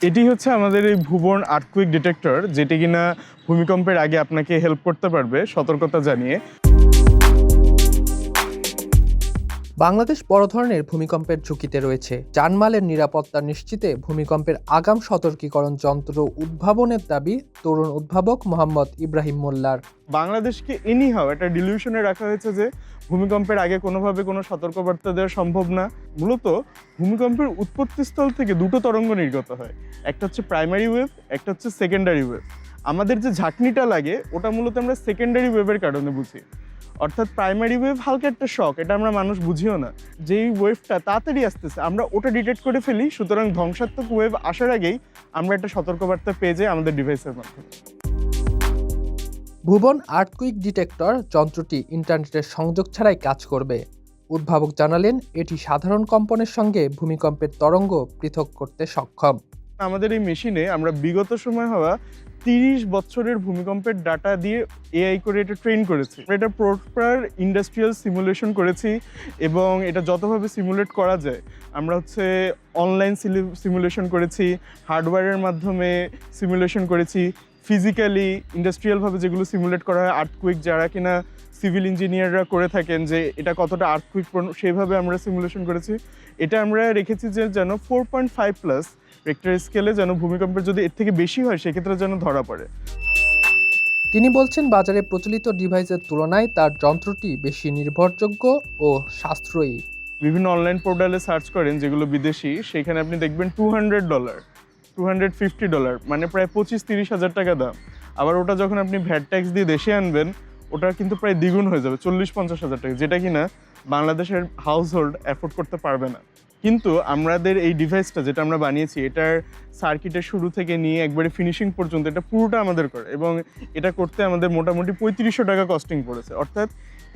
এটি হচ্ছে আমাদের এই ভুবন আর্থকুইক ডিটেক্টর, যেটি কিনা ভূমিকম্পের আগে আপনাকে হেল্প করতে পারবে সতর্কতা জানিয়ে। বাংলাদেশ বড় ধরনের ভূমিকম্পের ঝুঁকিতে রয়েছে। জানমালের নিরাপত্তা নিশ্চিতে ভূমিকম্পের আগাম সতর্কীকরণ যন্ত্র উদ্ভাবনের দাবি তরুণ উদ্ভাবক মোহাম্মদ ইব্রাহিম মোল্লার। বাংলাদেশকে এনিহাও একটা ডিলিউশনে রাখা হয়েছে যে ভূমিকম্পের আগে কোনোভাবে কোনো সতর্কবার্তা দেওয়া সম্ভব না। মূলত ভূমিকম্পের উৎপত্তিস্থল থেকে দুটো তরঙ্গ নির্গত হয়, একটা হচ্ছে প্রাইমারি ওয়েভ, একটা হচ্ছে সেকেন্ডারি ওয়েভ। আমাদের যে ঝাঁকনিটা লাগে ওটা মূলত আমরা সেকেন্ডারি ওয়েভের কারণে বুঝি। অর্থাৎ প্রাইমারি ওয়েভ হালকা একটা শক, এটা আমরা মানুষ বুঝিও না। যেই ওয়েভটা তাড়াতাড়ি আসতেছে আমরা ওটা ডিটেক্ট করে ফেলি, সুতরাং ধ্বংসাত্মক ওয়েভ আসার আগেই আমরা একটা সতর্কবার্তা পেয়ে যাই আমাদের ডিভাইসের মাধ্যমে। ভুবন আর্থকুইক ডিটেক্টর যন্ত্রটি ইন্টারনেটের সংযোগ ছাড়াই কাজ করবে। উদ্ভাবক জানালেন এটি সাধারণ কম্পনের সঙ্গে ভূমিকম্পের তরঙ্গ পৃথক করতে সক্ষম। আমাদের এই মেশিনে আমরা বিগত সময় হওয়া 30 বছরের ভূমিকম্পের ডাটা দিয়ে এআই করে এটা ট্রেন করেছি। এটা প্রপার ইন্ডাস্ট্রিয়াল সিমুলেশন করেছি এবং এটা যতভাবে সিমুলেট করা যায় আমরা অনলাইন সিমুলেশন করেছি, হার্ডওয়্যারের মাধ্যমে সিমুলেশন করেছি, ফিজিক্যালি ইন্ডাস্ট্রিয়ালভাবে যেগুলো সিমুলেট করা হয় আর্থকুইক যারা কিনা সিভিল ইঞ্জিনিয়াররা করে থাকেন যে এটা কতটা আর্থকুইক সেইভাবে আমরা সিমুলেশন করেছি। এটা আমরা রেখেছি যে যেন 4.5+ রেক্টার স্কেলে যেন ভূমিকম্পের যদি এর থেকে বেশি হয় সেক্ষেত্রে যেন ধরা পড়ে। তিনি বলছেন বাজারে প্রচলিত ডিভাইসের তুলনায় তার যন্ত্রটি বেশি নির্ভরযোগ্য ও সাশ্রয়ী। বিভিন্ন অনলাইন পোর্টালে সার্চ করেন যেগুলো বিদেশি, সেখানে আপনি দেখবেন $200, $250, মানে প্রায় 25-30 হাজার টাকা দাম। আবার ওটা যখন আপনি ভ্যাট ট্যাক্স দিয়ে দেশে আনবেন ওটা কিন্তু প্রায় দ্বিগুণ হয়ে যাবে, 40-50 হাজার টাকা, যেটা কিনা বাংলাদেশের হাউস হোল্ড অ্যাফোর্ড করতে পারবে না। কিন্তু আমাদের এই ডিভাইসটা যেটা আমরা বানিয়েছি এটার সার্কিটের শুরু থেকে নিয়ে একবারে ফিনিশিং পর্যন্ত এটা পুরোটা আমাদের করে, এবং এটা করতে আমাদের মোটামুটি 3500 টাকা কস্টিং পড়েছে। অর্থাৎ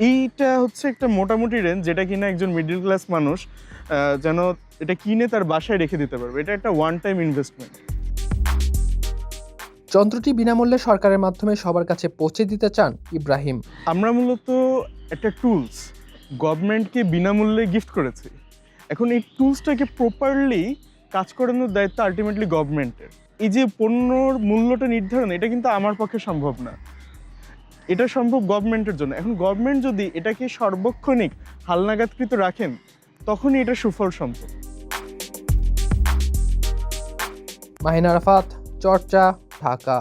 এইটা হচ্ছে একটা মোটামুটি রেঞ্জ যেটা কিনা একজন মিডল ক্লাস মানুষ যেন এটা কিনে তার বাসায় রেখে দিতে পারবে। এটা একটা ওয়ান টাইম ইনভেস্টমেন্ট। যন্ত্রটি বিনামূল্যে সরকারের মাধ্যমে সবার কাছে পৌঁছে দিতে চান ইব্রাহিম। আমরা মূলত একটা টুলস গভর্নমেন্টকে বিনামূল্যে গিফট করেছি। এখন এই টুলসটাকে প্রপারলি কাজ করানোর দায়িত্ব আলটিমেটলি গভর্নমেন্টের। এই যে পণ্যর মূল্যটা নির্ধারণ, এটা কিন্তু আমার পক্ষে সম্ভব না, এটা সম্ভব গভর্নমেন্টের জন্য। এখন গভর্নমেন্ট যদি এটাকে সার্বক্ষণিক হালনাগাদকৃত রাখেন তখনই এটা সুফল সম্ভব। মাহিন আরাফাত, চর্চা, ঢাকা।